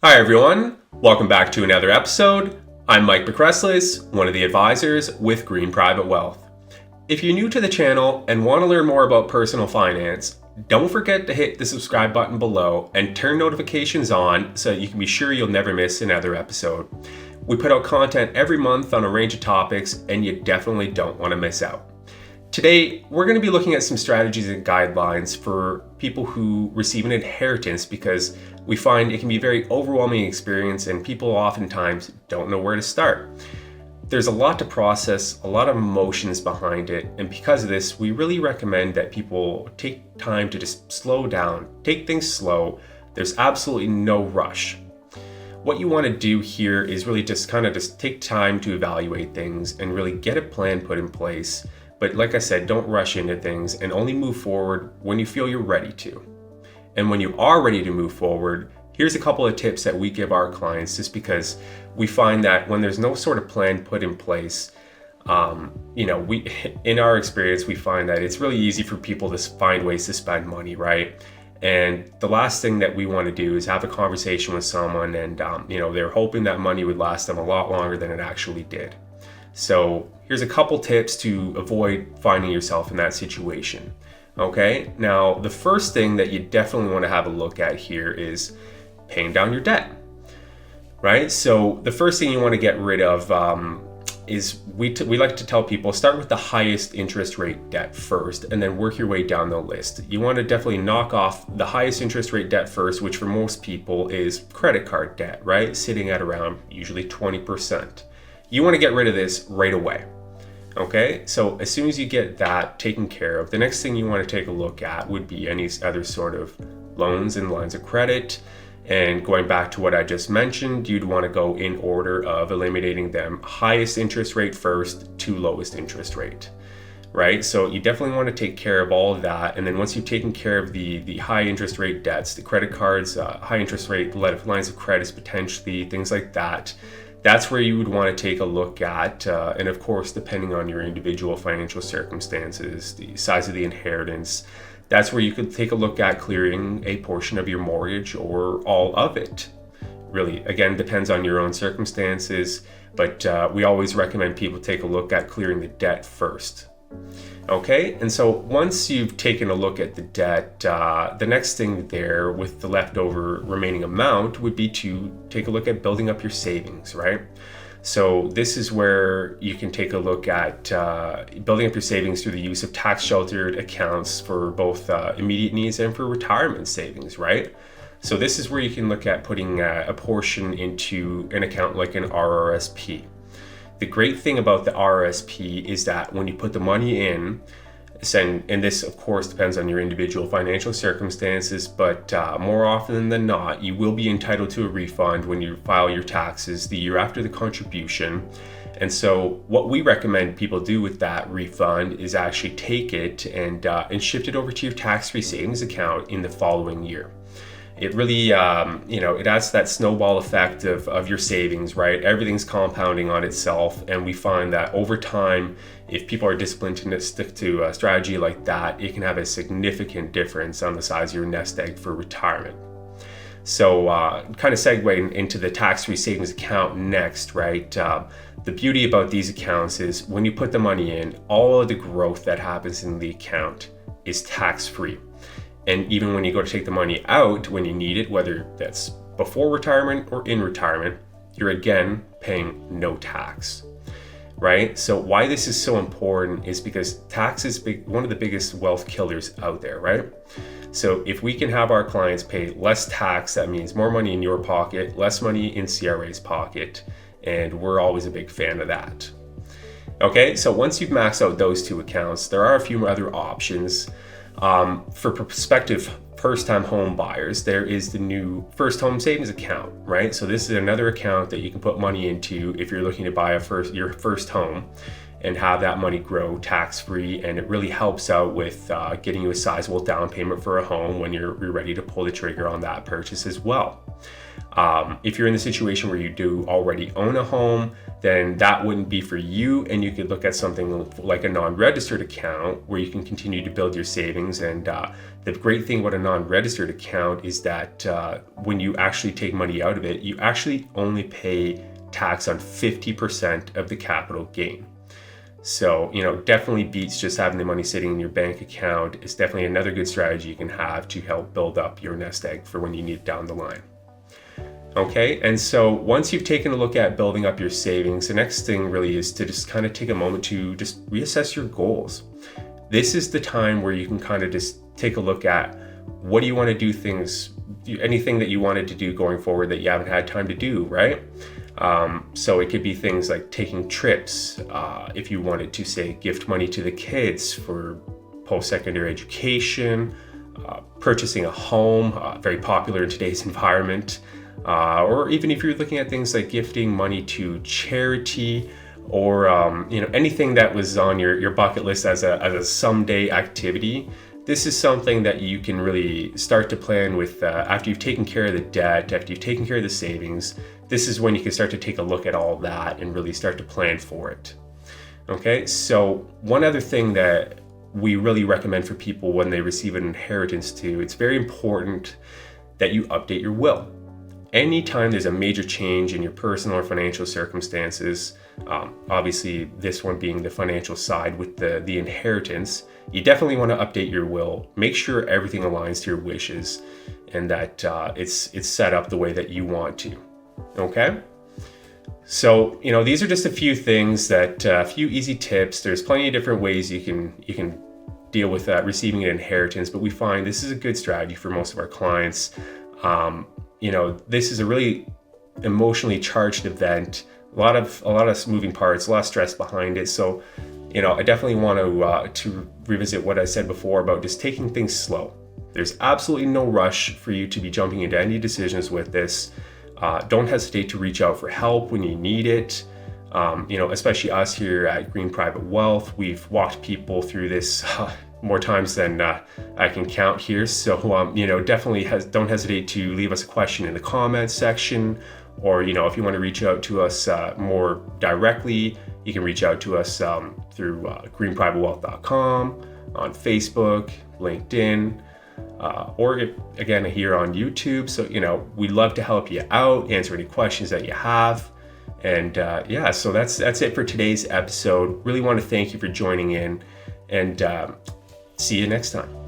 Hi everyone, welcome back to another episode. I'm Mike McCreslis, one of the advisors with Green Private Wealth. If you're new to the channel and want to learn more about personal finance, don't forget to hit the subscribe button below and turn notifications on so that you can be sure you'll never miss another episode. We put out content every month on a range of topics and you definitely don't want to miss out. Today, we're going to be looking at some strategies and guidelines for people who receive an inheritance because we find it can be a very overwhelming experience and people oftentimes don't know where to start. There's a lot to process, a lot of emotions behind it, and because of this, we really recommend that people take time to just slow down, take things slow. There's absolutely no rush. What you want to do here is really just take time to evaluate things and really get a plan put in place. But like I said, don't rush into things and only move forward when you feel you're ready to. And when you are ready to move forward, here's a couple of tips that we give our clients just because we find that when there's no sort of plan put in place, in our experience, we find that it's really easy for people to find ways to spend money, right? And the last thing that we want to do is have a conversation with someone and, they're hoping that money would last them a lot longer than it actually did. So here's a couple tips to avoid finding yourself in that situation. Okay, now the first thing that you definitely want to have a look at here is paying down your debt, right? So the first thing you want to get rid of is we like to tell people start with the highest interest rate debt first and then work your way down the list. You want to definitely knock off the highest interest rate debt first, which for most people is credit card debt, right? Sitting at around usually 20%. You want to get rid of this right away. Okay, so as soon as you get that taken care of, the next thing you want to take a look at would be any other sort of loans and lines of credit. And going back to what I just mentioned, you'd want to go in order of eliminating them highest interest rate first to lowest interest rate, right? So you definitely want to take care of all of that. And then once you've taken care of the high interest rate debts, the credit cards, high interest rate lines of credits, potentially things like that, that's where you would want to take a look at, and of course, depending on your individual financial circumstances, the size of the inheritance, that's where you could take a look at clearing a portion of your mortgage or all of it. Really, again, depends on your own circumstances, but we always recommend people take a look at clearing the debt first. Okay, and so once you've taken a look at the debt, the next thing there with the leftover remaining amount would be to take a look at building up your savings, right? So this is where you can take a look at building up your savings through the use of tax sheltered accounts for both immediate needs and for retirement savings, right? So this is where you can look at putting a portion into an account like an RRSP. The great thing about the RRSP is that when you put the money in, and this of course depends on your individual financial circumstances, but more often than not, you will be entitled to a refund when you file your taxes the year after the contribution. And so what we recommend people do with that refund is actually take it and shift it over to your tax-free savings account in the following year. It really, it adds that snowball effect of your savings, right? Everything's compounding on itself. And we find that over time, if people are disciplined to stick to a strategy like that, it can have a significant difference on the size of your nest egg for retirement. So kind of segueing into the tax-free savings account next, right? The beauty about these accounts is when you put the money in, all of the growth that happens in the account is tax-free. And even when you go to take the money out when you need it, whether that's before retirement or in retirement, you're again paying no tax, right? So why this is so important is because tax is one of the biggest wealth killers out there, right? So if we can have our clients pay less tax, that means more money in your pocket, less money in CRA's pocket, and we're always a big fan of that. Okay, so once you've maxed out those two accounts, there are a few other options. For prospective first-time home buyers, there is the new First Home Savings Account, right? So this is another account that you can put money into if you're looking to buy your first home and have that money grow tax-free, and it really helps out with getting you a sizable down payment for a home when you're ready to pull the trigger on that purchase as well. If you're in the situation where you do already own a home, then that wouldn't be for you, and you could look at something like a non-registered account where you can continue to build your savings. And the great thing about a non-registered account is that when you actually take money out of it, you actually only pay tax on 50% of the capital gain. So, definitely beats just having the money sitting in your bank account. It's definitely another good strategy you can have to help build up your nest egg for when you need it down the line. Okay, and so once you've taken a look at building up your savings, the next thing really is to just kind of take a moment to just reassess your goals. This is the time where you can kind of just take a look at what do you want to do anything that you wanted to do going forward that you haven't had time to do, right? So it could be things like taking trips, if you wanted to, say, gift money to the kids for post-secondary education, purchasing a home, very popular in today's environment, or even if you're looking at things like gifting money to charity, or anything that was on your bucket list as a someday activity. This is something that you can really start to plan with after you've taken care of the debt, after you've taken care of the savings. This is when you can start to take a look at all that and really start to plan for it. Okay, so one other thing that we really recommend for people when they receive an inheritance too, it's very important that you update your will. Anytime there's a major change in your personal or financial circumstances, obviously this one being the financial side with the inheritance, you definitely want to update your will. Make sure everything aligns to your wishes and that it's set up the way that you want to. Okay? So, these are just a few things a few easy tips. There's plenty of different ways you can deal with receiving an inheritance, but we find this is a good strategy for most of our clients. This is a really emotionally charged event, a lot of moving parts, a lot of stress behind it. So, I definitely want to revisit what I said before about just taking things slow. There's absolutely no rush for you to be jumping into any decisions with this. Don't hesitate to reach out for help when you need it. Especially us here at Green Private Wealth, we've walked people through this more times than I can count here. So, definitely don't hesitate to leave us a question in the comments section, or, if you want to reach out to us more directly, you can reach out to us through greenprivatewealth.com, on Facebook, LinkedIn, or again here on YouTube. So, we'd love to help you out, answer any questions that you have. And so that's it for today's episode. Really want to thank you for joining in, and see you next time.